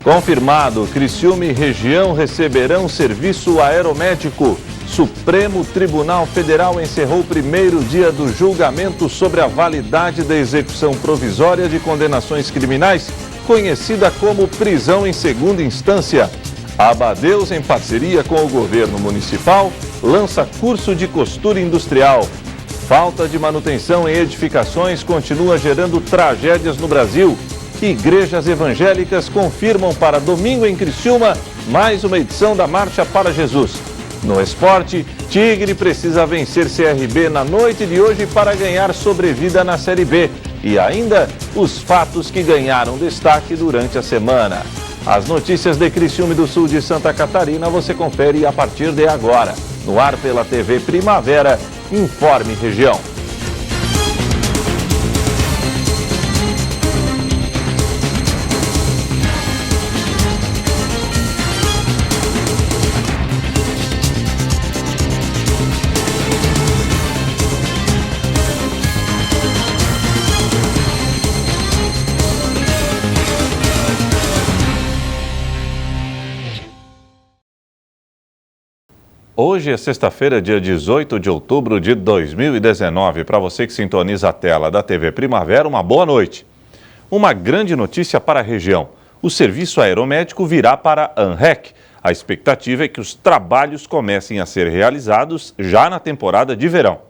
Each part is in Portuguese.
Confirmado, Criciúma e região receberão serviço aeromédico. Supremo Tribunal Federal encerrou o primeiro dia do julgamento sobre a validade da execução provisória de condenações criminais, conhecida como prisão em segunda instância. A Abadeus, em parceria com o governo municipal, lança curso de costura industrial. Falta de manutenção em edificações continua gerando tragédias no Brasil. Igrejas evangélicas confirmam para domingo em Criciúma mais uma edição da Marcha para Jesus. No esporte, Tigre precisa vencer CRB na noite de hoje para ganhar sobrevida na Série B. E ainda os fatos que ganharam destaque durante a semana. As notícias de Criciúma e do sul de Santa Catarina você confere a partir de agora. No ar pela TV Primavera, Informe Região. Hoje é sexta-feira, dia 18 de outubro de 2019. Para você que sintoniza a tela da TV Primavera, uma boa noite. Uma grande notícia para a região. O serviço aeromédico virá para a ANREC. A expectativa é que os trabalhos comecem a ser realizados já na temporada de verão.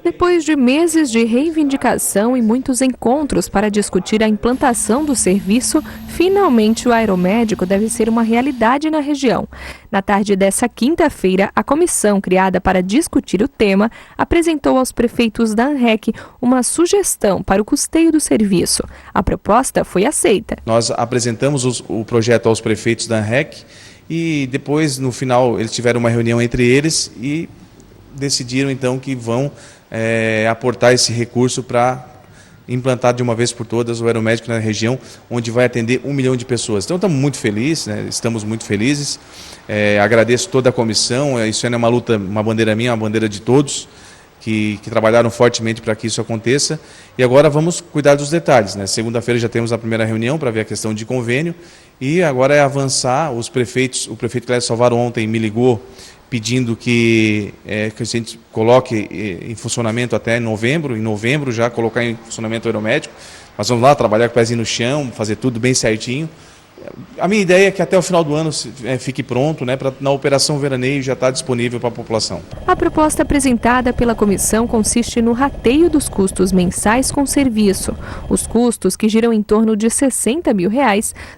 Depois de meses de reivindicação e muitos encontros para discutir a implantação do serviço, finalmente o aeromédico deve ser uma realidade na região. Na tarde dessa quinta-feira, a comissão criada para discutir o tema apresentou aos prefeitos da ANREC uma sugestão para o custeio do serviço. A proposta foi aceita. Nós apresentamos o projeto aos prefeitos da ANREC e depois, no final, eles tiveram uma reunião entre eles e decidiram então que vão aportar esse recurso para implantar de uma vez por todas o aeromédico na região, onde vai atender 1 milhão de pessoas. Então estamos muito felizes, né? Estamos muito felizes. Agradeço toda a comissão, isso não é uma luta, uma bandeira minha, uma bandeira de todos que trabalharam fortemente para que isso aconteça. E agora vamos cuidar dos detalhes, né? Segunda-feira já temos a primeira reunião para ver a questão de convênio e agora é avançar. O prefeito Clécio Salvaro ontem me ligou pedindo que a gente coloque em funcionamento até novembro, já colocar em funcionamento o aeromédico. Nós vamos lá trabalhar com o pezinho no chão, fazer tudo bem certinho. A minha ideia é que até o final do ano fique pronto, né, para na operação veraneio já estar disponível para a população. A proposta apresentada pela comissão consiste no rateio dos custos mensais com serviço. Os custos, que giram em torno de R$60 mil,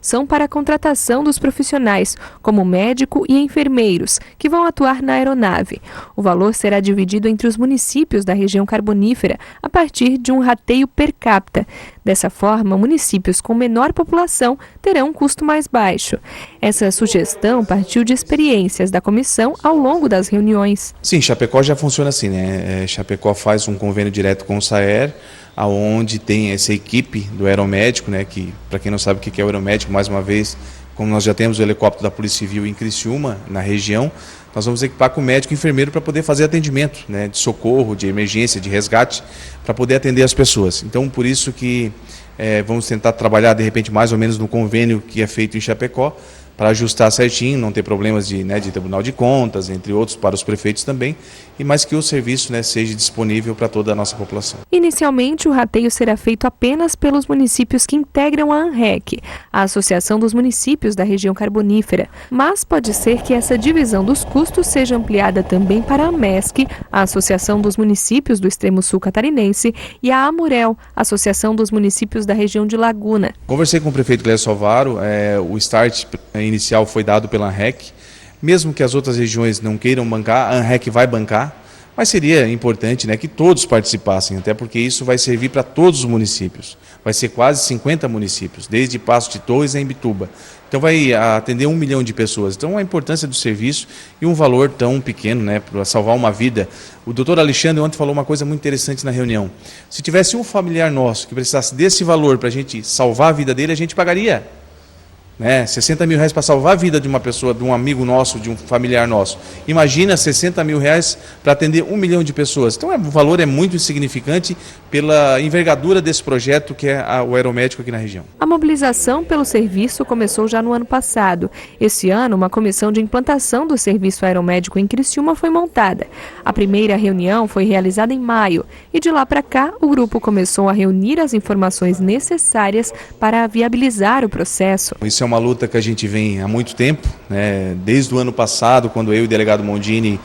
são para a contratação dos profissionais, como médico e enfermeiros, que vão atuar na aeronave. O valor será dividido entre os municípios da região carbonífera a partir de um rateio per capita. Dessa forma, municípios com menor população terão um custo mais baixo. Essa sugestão partiu de experiências da comissão ao longo das reuniões. Sim, Chapecó já funciona assim, né? Chapecó faz um convênio direto com o SAER, aonde tem essa equipe do aeromédico, né? Que, para quem não sabe o que é o aeromédico, mais uma vez, como nós já temos o helicóptero da Polícia Civil em Criciúma, na região, nós vamos equipar com médico e enfermeiro para poder fazer atendimento, né, de socorro, de emergência, de resgate, para poder atender as pessoas. Então, por isso que vamos tentar trabalhar, de repente, mais ou menos no convênio que é feito em Chapecó, para ajustar certinho, não ter problemas de Tribunal de Contas, entre outros, para os prefeitos também, e mais que o serviço, né, seja disponível para toda a nossa população. Inicialmente, o rateio será feito apenas pelos municípios que integram a ANREC, a Associação dos Municípios da Região Carbonífera, mas pode ser que essa divisão dos custos seja ampliada também para a MESC, a Associação dos Municípios do Extremo Sul Catarinense, e a AMUREL, Associação dos Municípios da Região de Laguna. Conversei com o prefeito Clécio Salvaro, o start inicial foi dado pela ANREC, mesmo que as outras regiões não queiram bancar, a ANREC vai bancar, mas seria importante, né, que todos participassem, até porque isso vai servir para todos os municípios, vai ser quase 50 municípios, desde Passo de Torres a Imbituba, então vai atender 1 milhão de pessoas, então a importância do serviço e um valor tão pequeno, né, para salvar uma vida. O doutor Alexandre ontem falou uma coisa muito interessante na reunião, se tivesse um familiar nosso que precisasse desse valor para a gente salvar a vida dele, a gente pagaria. né? 60 mil reais para salvar a vida de uma pessoa, de um amigo nosso, de um familiar nosso. Imagina 60 mil reais para atender 1 milhão de pessoas. Então o valor é muito insignificante pela envergadura desse projeto que é o aeromédico aqui na região. A mobilização pelo serviço começou já no ano passado. Esse ano, uma comissão de implantação do serviço aeromédico em Criciúma foi montada. A primeira reunião foi realizada em maio e de lá para cá o grupo começou a reunir as informações necessárias para viabilizar o processo. Isso é uma luta que a gente vem há muito tempo, né? Desde o ano passado, quando eu e o delegado Mondini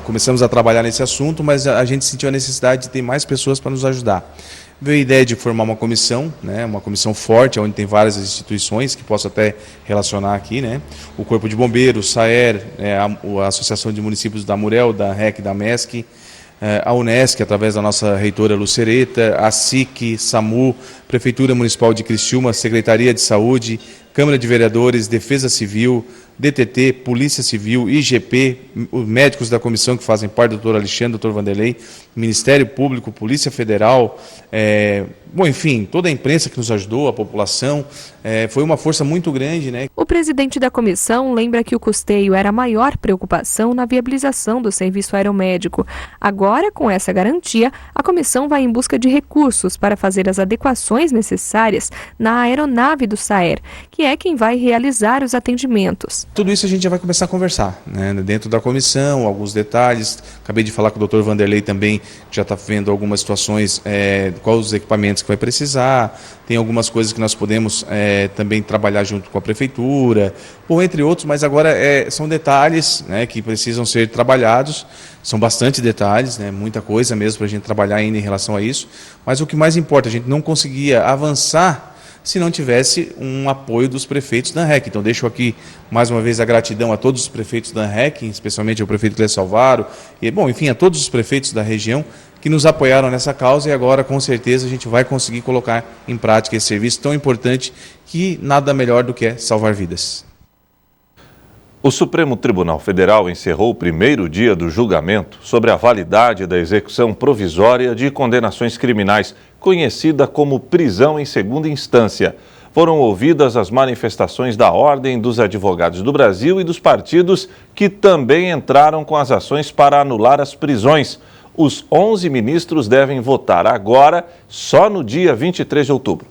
começamos a trabalhar nesse assunto, mas a gente sentiu a necessidade de ter mais pessoas para nos ajudar. Veio a ideia de formar uma comissão, né? Uma comissão forte, onde tem várias instituições que posso até relacionar aqui, né? O Corpo de Bombeiros, SAER, a Associação de Municípios da Murel, da REC, da MESC, a Unesc, através da nossa reitora Lucereta, a SIC, SAMU, Prefeitura Municipal de Criciúma, Secretaria de Saúde, Câmara de Vereadores, Defesa Civil, DTT, Polícia Civil, IGP, os médicos da comissão que fazem parte, doutor Alexandre, doutor Vanderlei, Ministério Público, Polícia Federal, enfim, toda a imprensa que nos ajudou, a população, foi uma força muito grande, né? O presidente da comissão lembra que o custeio era a maior preocupação na viabilização do serviço aeromédico. Agora, com essa garantia, a comissão vai em busca de recursos para fazer as adequações necessárias na aeronave do SAER, que é quem vai realizar os atendimentos. Tudo isso a gente já vai começar a conversar, né? Dentro da comissão, alguns detalhes. Acabei de falar com o doutor Vanderlei também, que já está vendo algumas situações, quais os equipamentos que vai precisar. Tem algumas coisas que nós podemos também trabalhar junto com a prefeitura, entre outros, mas agora são detalhes, né, que precisam ser trabalhados. São bastante detalhes, né, muita coisa mesmo para a gente trabalhar ainda em relação a isso. Mas o que mais importa, a gente não conseguia avançar se não tivesse um apoio dos prefeitos da ANREC. Então deixo aqui mais uma vez a gratidão a todos os prefeitos da ANREC, especialmente ao prefeito Clécio Salvaro, e enfim, a todos os prefeitos da região que nos apoiaram nessa causa, e agora com certeza a gente vai conseguir colocar em prática esse serviço tão importante que nada melhor do que salvar vidas. O Supremo Tribunal Federal encerrou o primeiro dia do julgamento sobre a validade da execução provisória de condenações criminais, conhecida como prisão em segunda instância. Foram ouvidas as manifestações da Ordem dos Advogados do Brasil e dos partidos que também entraram com as ações para anular as prisões. Os 11 ministros devem votar agora, só no dia 23 de outubro.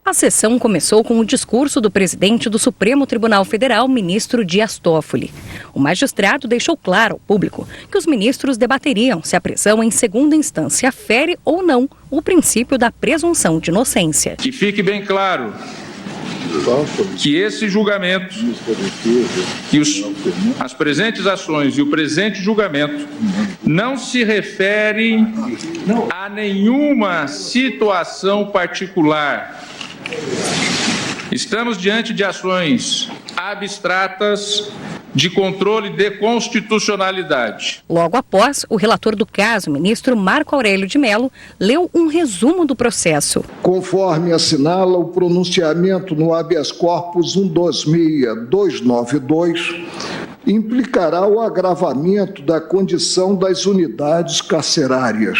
A sessão começou com o discurso do presidente do Supremo Tribunal Federal, ministro Dias Toffoli. O magistrado deixou claro ao público que os ministros debateriam se a prisão em segunda instância fere ou não o princípio da presunção de inocência. Que fique bem claro que esse julgamento, que as presentes ações e o presente julgamento não se referem a nenhuma situação particular. Estamos diante de ações abstratas de controle de constitucionalidade. Logo após, o relator do caso, ministro Marco Aurélio de Mello, leu um resumo do processo. Conforme assinala o pronunciamento no habeas corpus 126292, implicará o agravamento da condição das unidades carcerárias.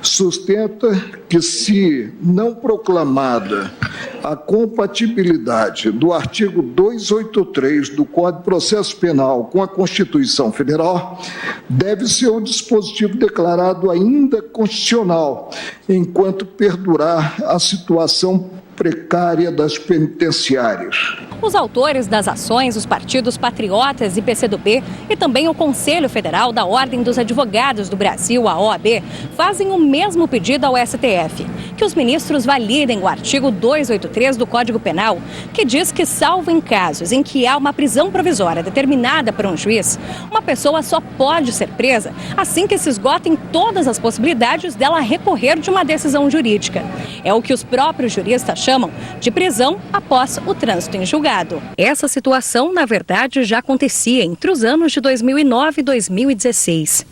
Sustenta que, se não proclamada a compatibilidade do artigo 283 do Código de Processo Penal com a Constituição Federal, deve ser o dispositivo declarado ainda constitucional, enquanto perdurar a situação precária das penitenciárias. Os autores das ações, os partidos Patriotas e PCdoB, e também o Conselho Federal da Ordem dos Advogados do Brasil, a OAB, fazem o mesmo pedido ao STF, que os ministros validem o artigo 283 do Código Penal, que diz que, salvo em casos em que há uma prisão provisória determinada por um juiz, uma pessoa só pode ser presa assim que se esgotem todas as possibilidades dela recorrer de uma decisão jurídica. É o que os próprios juristas chamam de prisão após o trânsito em julgado. Essa situação, na verdade, já acontecia entre os anos de 2009 e 2016.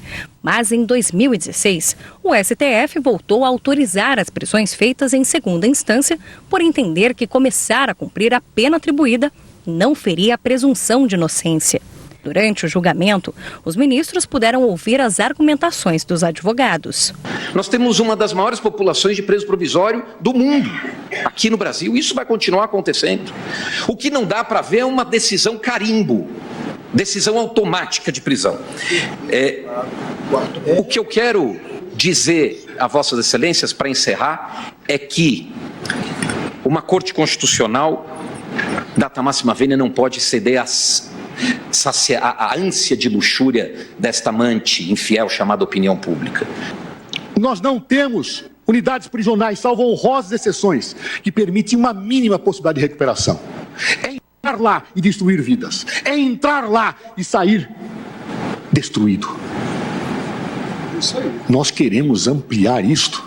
Mas em 2016, o STF voltou a autorizar as prisões feitas em segunda instância por entender que começar a cumprir a pena atribuída não feria a presunção de inocência. Durante o julgamento, os ministros puderam ouvir as argumentações dos advogados. Nós temos uma das maiores populações de preso provisório do mundo, aqui no Brasil. Isso vai continuar acontecendo. O que não dá para ver é uma decisão carimbo, decisão automática de prisão. O que eu quero dizer a Vossas Excelências, para encerrar, é que uma Corte Constitucional, data máxima vênia, não pode ceder a ânsia de luxúria desta amante infiel chamada opinião pública. Nós não temos unidades prisionais, salvo honrosas exceções, que permitem uma mínima possibilidade de recuperação. É entrar lá e destruir vidas. É entrar lá e sair destruído. Nós queremos ampliar isto.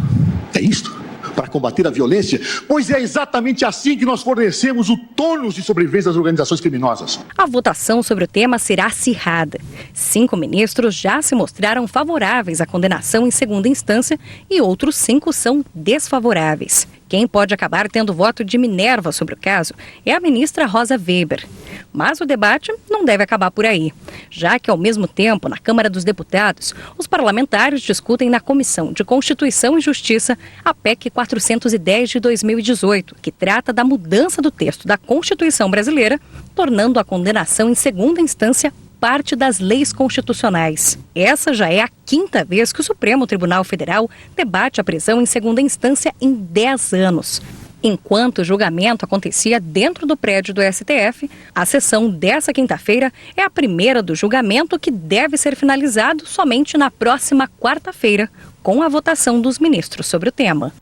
É isto? Para combater a violência, pois é exatamente assim que nós fornecemos o tônus de sobrevivência das organizações criminosas. A votação sobre o tema será acirrada. 5 ministros já se mostraram favoráveis à condenação em segunda instância e outros 5 são desfavoráveis. Quem pode acabar tendo voto de Minerva sobre o caso é a ministra Rosa Weber. Mas o debate não deve acabar por aí, já que, ao mesmo tempo, na Câmara dos Deputados, os parlamentares discutem na Comissão de Constituição e Justiça a PEC 410 de 2018, que trata da mudança do texto da Constituição brasileira, tornando a condenação em segunda instância parte das leis constitucionais. Essa já é a 5ª vez que o Supremo Tribunal Federal debate a prisão em segunda instância em 10 anos. Enquanto o julgamento acontecia dentro do prédio do STF, a sessão dessa quinta-feira é a primeira do julgamento, que deve ser finalizado somente na próxima quarta-feira, com a votação dos ministros sobre o tema.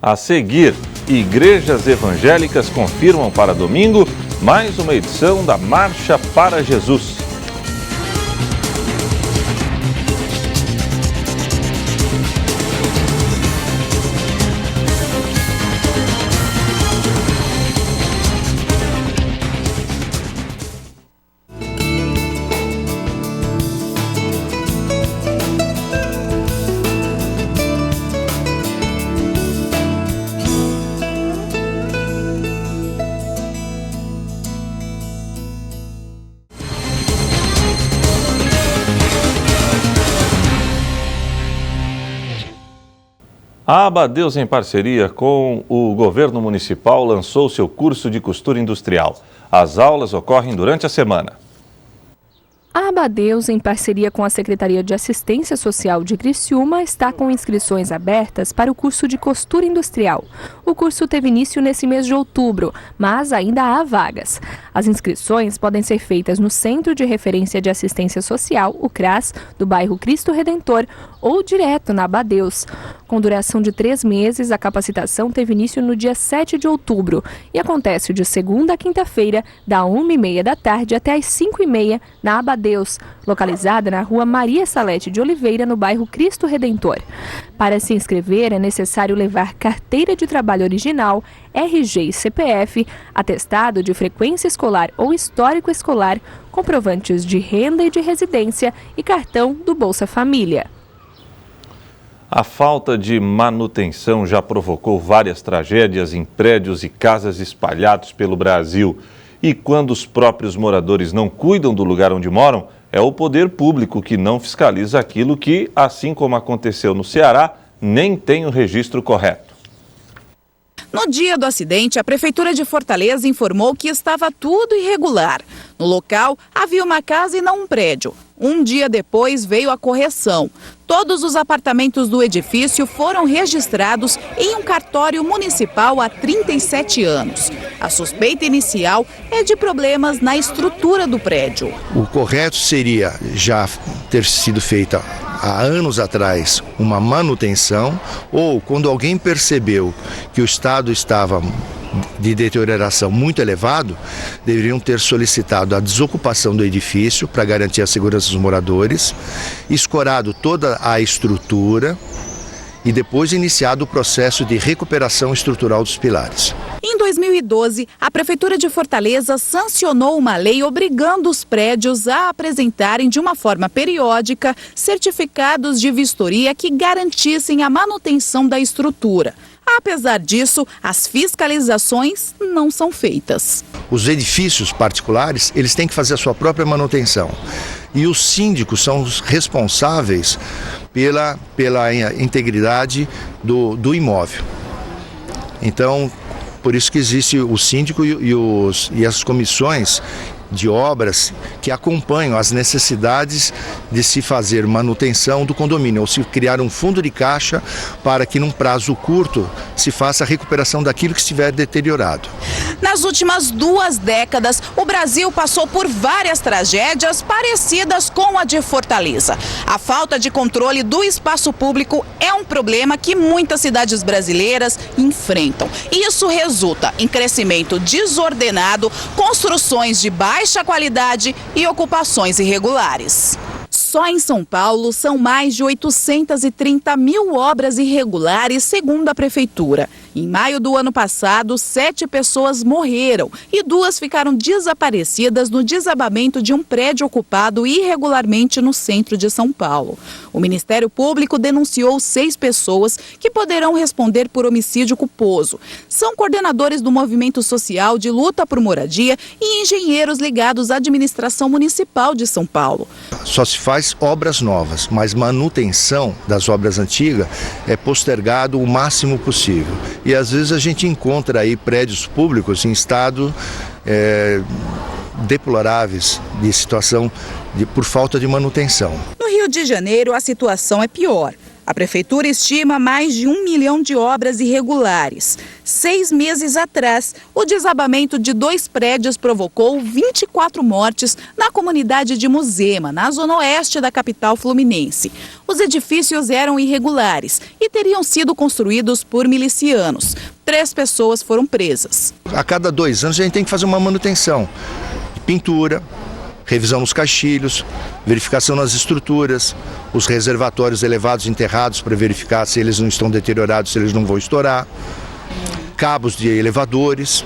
A seguir, igrejas evangélicas confirmam para domingo mais uma edição da Marcha para Jesus. A Abadeus, em parceria com o governo municipal, lançou seu curso de costura industrial. As aulas ocorrem durante a semana. A Abadeus, em parceria com a Secretaria de Assistência Social de Criciúma, está com inscrições abertas para o curso de costura industrial. O curso teve início nesse mês de outubro, mas ainda há vagas. As inscrições podem ser feitas no Centro de Referência de Assistência Social, o CRAS, do bairro Cristo Redentor, ou direto na Abadeus. Com duração de 3 meses, a capacitação teve início no dia 7 de outubro e acontece de segunda a quinta-feira, da 1h30 da tarde até às 5h30, na Abadeus, localizada na rua Maria Salete de Oliveira, no bairro Cristo Redentor. Para se inscrever, é necessário levar carteira de trabalho original, RG e CPF, atestado de frequência escolar ou histórico escolar, comprovantes de renda e de residência e cartão do Bolsa Família. A falta de manutenção já provocou várias tragédias em prédios e casas espalhados pelo Brasil. E quando os próprios moradores não cuidam do lugar onde moram, é o poder público que não fiscaliza aquilo que, assim como aconteceu no Ceará, nem tem o registro correto. No dia do acidente, a Prefeitura de Fortaleza informou que estava tudo irregular. No local, havia uma casa e não um prédio. Um dia depois veio a correção. Todos os apartamentos do edifício foram registrados em um cartório municipal há 37 anos. A suspeita inicial é de problemas na estrutura do prédio. O correto seria já ter sido feita há anos atrás uma manutenção, ou quando alguém percebeu que o estado estava de deterioração muito elevado, deveriam ter solicitado a desocupação do edifício para garantir a segurança dos moradores, escorado toda a estrutura e depois iniciado o processo de recuperação estrutural dos pilares. Em 2012, a Prefeitura de Fortaleza sancionou uma lei obrigando os prédios a apresentarem de uma forma periódica certificados de vistoria que garantissem a manutenção da estrutura. Apesar disso, as fiscalizações não são feitas. Os edifícios particulares, eles têm que fazer a sua própria manutenção. E os síndicos são os responsáveis pela integridade do imóvel. Então, por isso que existe o síndico e as comissões de obras que acompanham as necessidades de se fazer manutenção do condomínio, ou se criar um fundo de caixa para que num prazo curto se faça a recuperação daquilo que estiver deteriorado. Nas últimas 2 décadas, o Brasil passou por várias tragédias parecidas com a de Fortaleza. A falta de controle do espaço público é um problema que muitas cidades brasileiras enfrentam. Isso resulta em crescimento desordenado, construções de baixa qualidade e ocupações irregulares. Só em São Paulo são mais de 830 mil obras irregulares, segundo a Prefeitura. Em maio do ano passado, 7 pessoas morreram e 2 ficaram desaparecidas no desabamento de um prédio ocupado irregularmente no centro de São Paulo. O Ministério Público denunciou 6 pessoas que poderão responder por homicídio culposo. São coordenadores do movimento social de luta por moradia e engenheiros ligados à administração municipal de São Paulo. Só se faz obras novas, mas manutenção das obras antigas é postergado o máximo possível. E às vezes a gente encontra aí prédios públicos em estado deploráveis de situação por falta de manutenção. No Rio de Janeiro, a situação é pior. A Prefeitura estima mais de 1 milhão de obras irregulares. 6 meses atrás, o desabamento de 2 prédios provocou 24 mortes na comunidade de Muzema, na zona oeste da capital fluminense. Os edifícios eram irregulares e teriam sido construídos por milicianos. 3 pessoas foram presas. A cada 2 anos a gente tem que fazer uma manutenção de pintura, revisão nos caixilhos, verificação nas estruturas, os reservatórios elevados enterrados para verificar se eles não estão deteriorados, se eles não vão estourar, cabos de elevadores.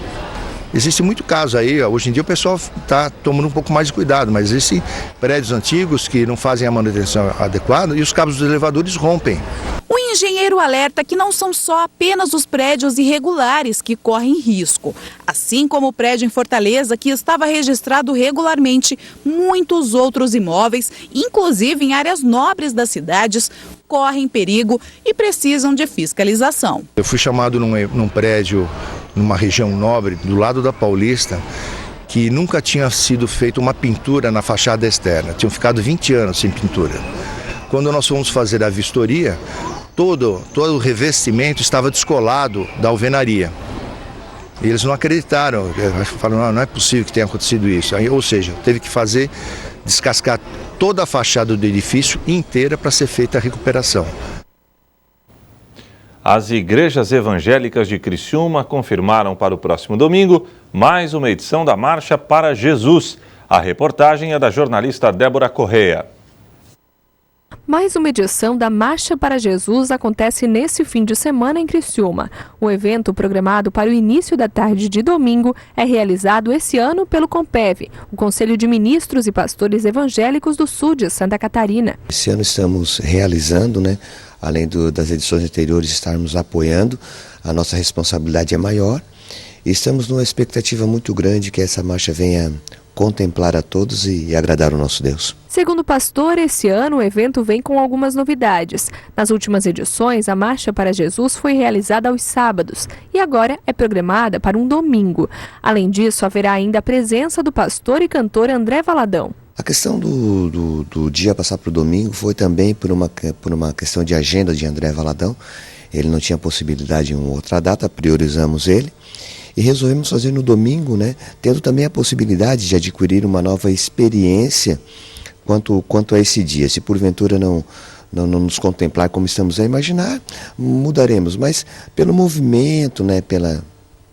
Existe muito caso aí, hoje em dia o pessoal está tomando um pouco mais de cuidado, mas existem prédios antigos que não fazem a manutenção adequada e os cabos dos elevadores rompem. O engenheiro alerta que não são só apenas os prédios irregulares que correm risco. Assim como o prédio em Fortaleza, que estava registrado regularmente, muitos outros imóveis, inclusive em áreas nobres das cidades, correm perigo e precisam de fiscalização. Eu fui chamado num prédio, numa região nobre, do lado da Paulista, que nunca tinha sido feita uma pintura na fachada externa. Tinham ficado 20 anos sem pintura. Quando nós fomos fazer a vistoria, todo o revestimento estava descolado da alvenaria. E eles não acreditaram, falaram, não é possível que tenha acontecido isso. Aí, ou seja, teve que descascar toda a fachada do edifício inteira para ser feita a recuperação. As igrejas evangélicas de Criciúma confirmaram para o próximo domingo mais uma edição da Marcha para Jesus. A reportagem é da jornalista Débora Correia. Mais uma edição da Marcha para Jesus acontece nesse fim de semana em Criciúma. O evento, programado para o início da tarde de domingo, é realizado esse ano pelo CONPEV, o Conselho de Ministros e Pastores Evangélicos do Sul de Santa Catarina. Esse ano estamos realizando, além das edições anteriores estarmos apoiando, a nossa responsabilidade é maior e estamos numa expectativa muito grande que essa marcha venha contemplar a todos e agradar o nosso Deus. Segundo o pastor, esse ano o evento vem com algumas novidades. Nas últimas edições, a Marcha para Jesus foi realizada aos sábados e agora é programada para um domingo. Além disso, haverá ainda a presença do pastor e cantor André Valadão. A questão do dia passar para o domingo foi também por uma questão de agenda de André Valadão. Ele não tinha possibilidade em uma outra data, priorizamos ele. E resolvemos fazer no domingo, tendo também a possibilidade de adquirir uma nova experiência quanto a esse dia. Se porventura não nos contemplar como estamos a imaginar, mudaremos. Mas pelo movimento,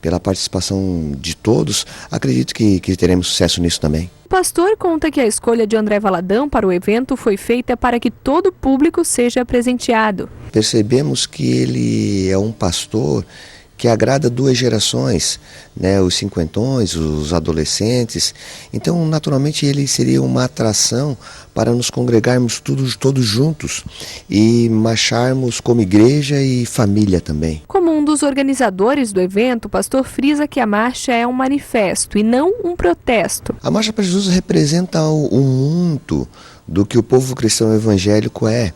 pela participação de todos, acredito que teremos sucesso nisso também. O pastor conta que a escolha de André Valadão para o evento foi feita para que todo o público seja presenteado. Percebemos que ele é um pastor que agrada duas gerações, né? Os cinquentões, os adolescentes. Então, naturalmente, ele seria uma atração para nos congregarmos todos juntos e marcharmos como igreja e família também. Como um dos organizadores do evento, o pastor frisa que a marcha é um manifesto e não um protesto. A Marcha para Jesus representa o muito do que o povo cristão evangélico é,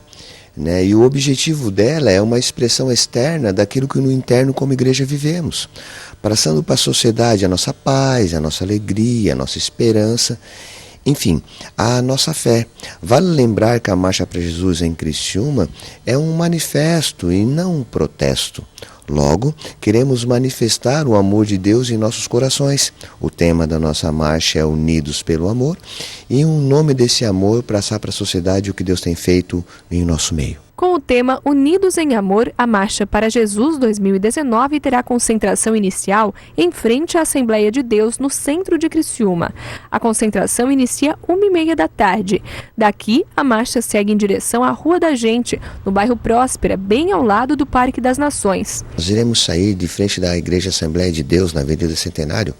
né? E o objetivo dela é uma expressão externa daquilo que no interno como igreja vivemos, passando para a sociedade a nossa paz, a nossa alegria, a nossa esperança, enfim, a nossa fé. Vale lembrar que a Marcha para Jesus em Criciúma é um manifesto e não um protesto. Logo, queremos manifestar o amor de Deus em nossos corações. O tema da nossa marcha é Unidos pelo Amor, e em nome desse amor, passar para a sociedade o que Deus tem feito em nosso meio. Com o tema Unidos em Amor, a Marcha para Jesus 2019 terá concentração inicial em frente à Assembleia de Deus, no centro de Criciúma. A concentração inicia 1h30 da tarde. Daqui, a marcha segue em direção à Rua da Gente, no bairro Próspera, bem ao lado do Parque das Nações. Nós iremos sair de frente da Igreja Assembleia de Deus, na Avenida Centenário,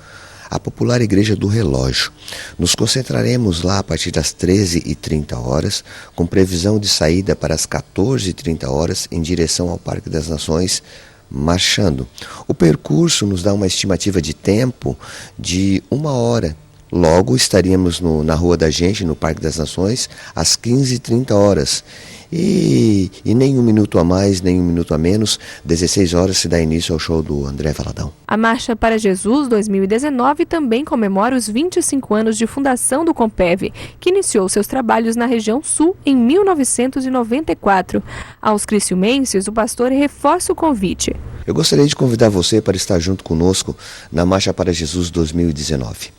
a popular Igreja do Relógio. Nos concentraremos lá a partir das 13h30, com previsão de saída para as 14h30 em direção ao Parque das Nações, marchando. O percurso nos dá uma estimativa de tempo de 1 hora. Logo estaríamos na Rua da Gente, no Parque das Nações, às 15h30. E nem 1 minuto a mais, nem 1 minuto a menos, 16 horas se dá início ao show do André Valadão. A Marcha para Jesus 2019 também comemora os 25 anos de fundação do Compev, que iniciou seus trabalhos na região sul em 1994. Aos criciumenses, o pastor reforça o convite. Eu gostaria de convidar você para estar junto conosco na Marcha para Jesus 2019.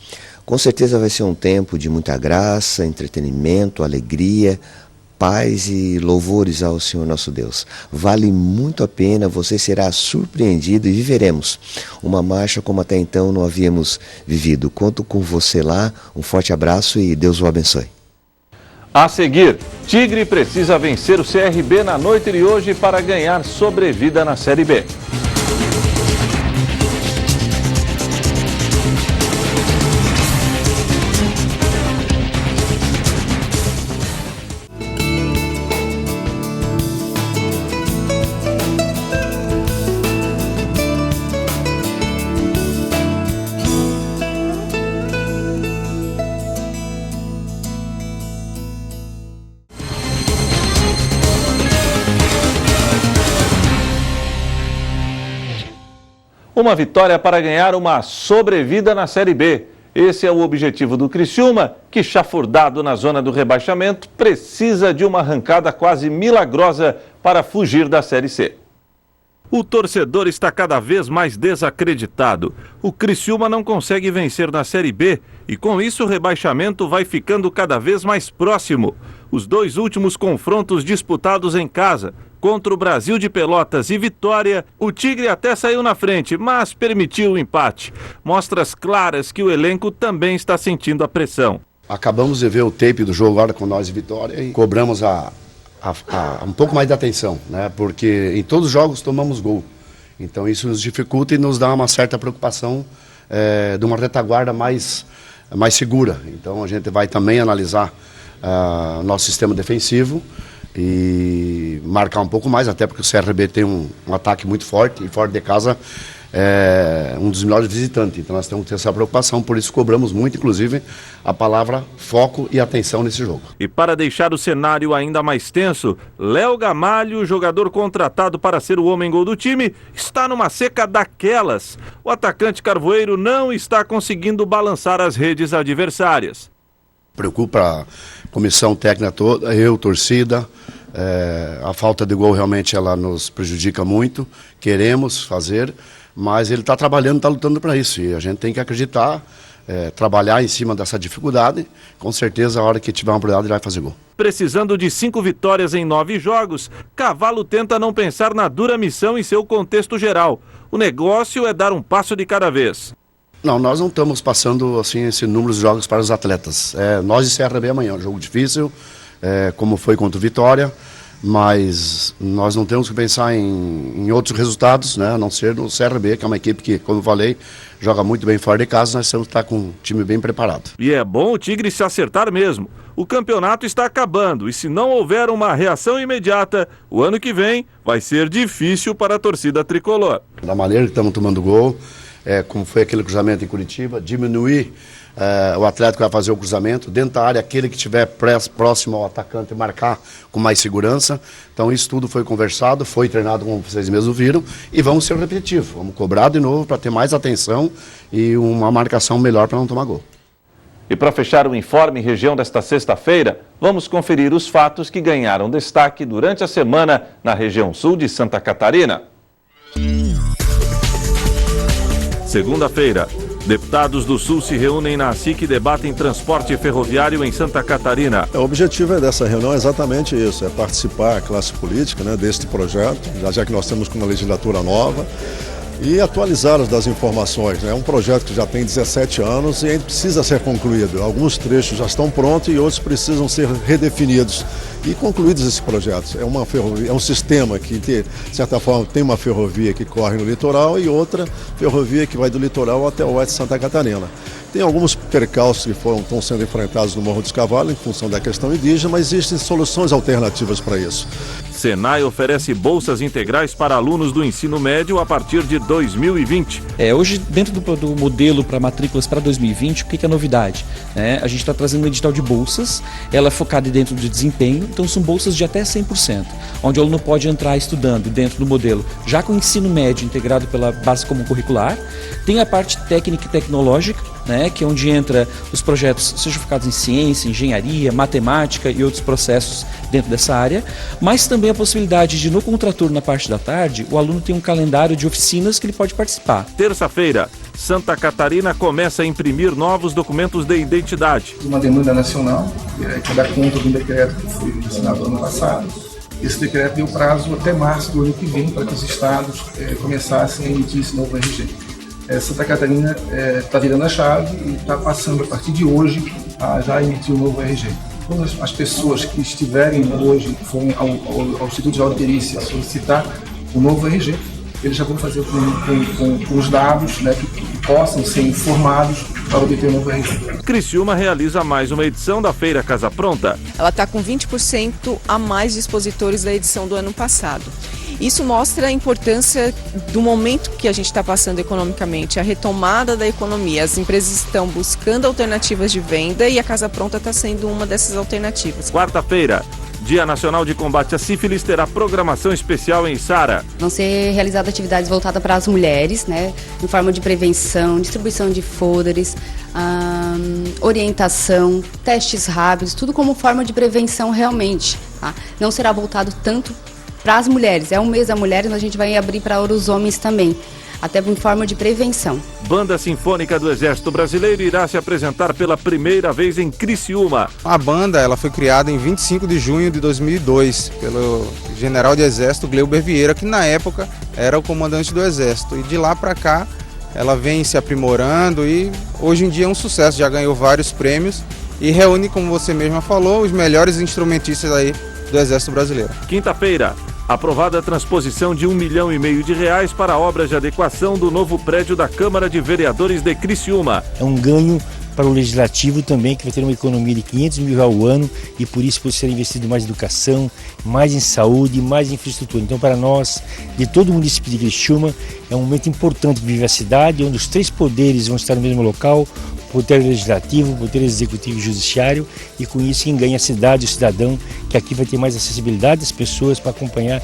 Com certeza vai ser um tempo de muita graça, entretenimento, alegria, paz e louvores ao Senhor nosso Deus. Vale muito a pena, você será surpreendido e viveremos uma marcha como até então não havíamos vivido. Conto com você lá, um forte abraço e Deus o abençoe. A seguir, Tigre precisa vencer o CRB na noite de hoje para ganhar sobrevida na Série B. Uma vitória para ganhar uma sobrevida na Série B. Esse é o objetivo do Criciúma, que, chafurdado na zona do rebaixamento, precisa de uma arrancada quase milagrosa para fugir da Série C. O torcedor está cada vez mais desacreditado. O Criciúma não consegue vencer na Série B e, com isso, o rebaixamento vai ficando cada vez mais próximo. Os dois últimos confrontos disputados em casa, contra o Brasil de Pelotas e Vitória, o Tigre até saiu na frente, mas permitiu o empate. Mostras claras que o elenco também está sentindo a pressão. Acabamos de ver o tape do jogo agora com nós e Vitória e cobramos um pouco mais de atenção, né? Porque em todos os jogos tomamos gol. Então isso nos dificulta e nos dá uma certa preocupação de uma retaguarda mais segura. Então a gente vai também analisar nosso sistema defensivo e marcar um pouco mais, até porque o CRB tem um ataque muito forte e fora de casa é um dos melhores visitantes, então nós temos que ter essa preocupação, por isso cobramos muito, inclusive, a palavra foco e atenção nesse jogo. E para deixar o cenário ainda mais tenso, Léo Gamalho, jogador contratado para ser o homem-gol do time, está numa seca daquelas. O atacante carvoeiro não está conseguindo balançar as redes adversárias. Preocupa a comissão técnica toda, eu, torcida, a falta de gol realmente ela nos prejudica muito, queremos fazer, mas ele está trabalhando, está lutando para isso e a gente tem que acreditar, trabalhar em cima dessa dificuldade, com certeza a hora que tiver uma oportunidade ele vai fazer gol. Precisando de 5 vitórias em 9 jogos, Cavalo tenta não pensar na dura missão em seu contexto geral. O negócio é dar um passo de cada vez. Não, nós não estamos passando assim, esse número de jogos para os atletas. Nós e CRB amanhã, um jogo difícil, como foi contra o Vitória, mas nós não temos que pensar em outros resultados, né, a não ser no CRB, que é uma equipe que, como eu falei, joga muito bem fora de casa. Nós temos que estar com um time bem preparado. E é bom o Tigre se acertar mesmo. O campeonato está acabando e se não houver uma reação imediata, o ano que vem vai ser difícil para a torcida tricolor. Da maneira que estamos tomando gol, como foi aquele cruzamento em Curitiba, diminuir o atleta que vai fazer o cruzamento, dentro da área, aquele que estiver próximo ao atacante marcar com mais segurança. Então isso tudo foi conversado, foi treinado, como vocês mesmos viram, e vamos ser repetitivos, vamos cobrar de novo para ter mais atenção e uma marcação melhor para não tomar gol. E para fechar o Informe Região desta sexta-feira, vamos conferir os fatos que ganharam destaque durante a semana na região sul de Santa Catarina. Segunda-feira, deputados do Sul se reúnem na ASIC e debatem transporte ferroviário em Santa Catarina. O objetivo dessa reunião é exatamente isso, é participar a classe política, né, deste projeto, já que nós temos uma legislatura nova, e atualizar das informações. É um projeto que já tem 17 anos e ainda precisa ser concluído. Alguns trechos já estão prontos e outros precisam ser redefinidos e concluídos esses projetos. É uma ferrovia, é um sistema que, de certa forma, tem uma ferrovia que corre no litoral e outra ferrovia que vai do litoral até o oeste de Santa Catarina. Tem alguns percalços que estão sendo enfrentados no Morro dos Cavalos em função da questão indígena, mas existem soluções alternativas para isso. Senai oferece bolsas integrais para alunos do ensino médio a partir de 2020. Hoje, dentro do modelo para matrículas para 2020, o que é a novidade? A gente está trazendo um edital de bolsas, ela é focada dentro de desempenho, então são bolsas de até 100%, onde o aluno pode entrar estudando dentro do modelo, já com o ensino médio integrado pela base comum curricular. Tem a parte técnica e tecnológica, que é onde entra os projetos, sejam focados em ciência, engenharia, matemática e outros processos dentro dessa área, mas também a possibilidade de, no contraturno, na parte da tarde, o aluno tem um calendário de oficinas que ele pode participar. Terça-feira, Santa Catarina começa a imprimir novos documentos de identidade. Uma demanda nacional, que dá conta de um decreto que foi assinado ano passado. Esse decreto deu prazo até março do ano que vem para que os estados começassem a emitir esse novo RG. Santa Catarina está virando a chave e está passando a partir de hoje a já emitir o novo RG. Todas as pessoas que estiverem hoje, que forem ao Instituto de Audiperícia solicitar o novo RG, eles já vão fazer com os dados, que possam ser informados para obter o novo RG. Criciúma realiza mais uma edição da Feira Casa Pronta. Ela está com 20% a mais de expositores da edição do ano passado. Isso mostra a importância do momento que a gente está passando economicamente, a retomada da economia. As empresas estão buscando alternativas de venda e a Casa Pronta está sendo uma dessas alternativas. Quarta-feira, Dia Nacional de Combate à Sífilis, terá programação especial em Sara. Vão ser realizadas atividades voltadas para as mulheres, em forma de prevenção, distribuição de folders, orientação, testes rápidos, tudo como forma de prevenção realmente. Tá? Não será voltado tanto para as mulheres, é um mês da mulher, mas a gente vai abrir para os homens também, até em forma de prevenção. Banda Sinfônica do Exército Brasileiro irá se apresentar pela primeira vez em Criciúma. A banda ela foi criada em 25 de junho de 2002 pelo general de Exército Gleuber Vieira, que na época era o comandante do Exército. E de lá para cá ela vem se aprimorando e hoje em dia é um sucesso, já ganhou vários prêmios e reúne, como você mesma falou, os melhores instrumentistas aí do Exército Brasileiro. Quinta-feira, aprovada a transposição de R$1,5 milhão para obras de adequação do novo prédio da Câmara de Vereadores de Criciúma. É um ganho para o Legislativo também, que vai ter uma economia de R$500 mil ao ano e por isso pode ser investido mais em educação, mais em saúde, mais em infraestrutura. Então, para nós, de todo o município de Criciúma, é um momento importante que vive a cidade, onde os três poderes vão estar no mesmo local, o poder legislativo, o poder executivo e judiciário, e com isso quem ganha a cidade, o cidadão, que aqui vai ter mais acessibilidade às pessoas para acompanhar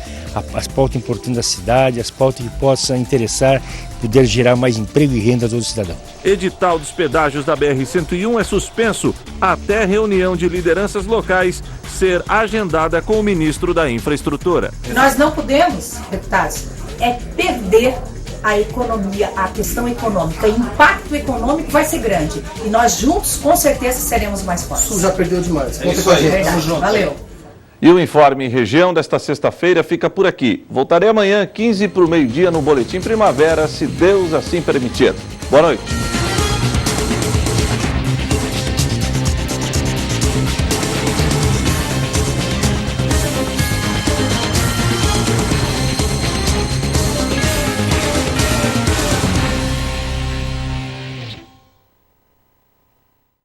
as pautas importantes da cidade, as pautas que possam interessar, poder gerar mais emprego e renda a todo cidadão. Edital dos pedágios da BR-101 é suspenso até reunião de lideranças locais ser agendada com o ministro da Infraestrutura. Nós não podemos, deputados, perder a economia, a questão econômica. O impacto econômico vai ser grande. E nós juntos, com certeza, seremos mais fortes. Isso já perdeu demais. Valeu. E o Informe Região desta sexta-feira fica por aqui. Voltarei amanhã, 15 para o meio-dia, no Boletim Primavera, se Deus assim permitir. Boa noite.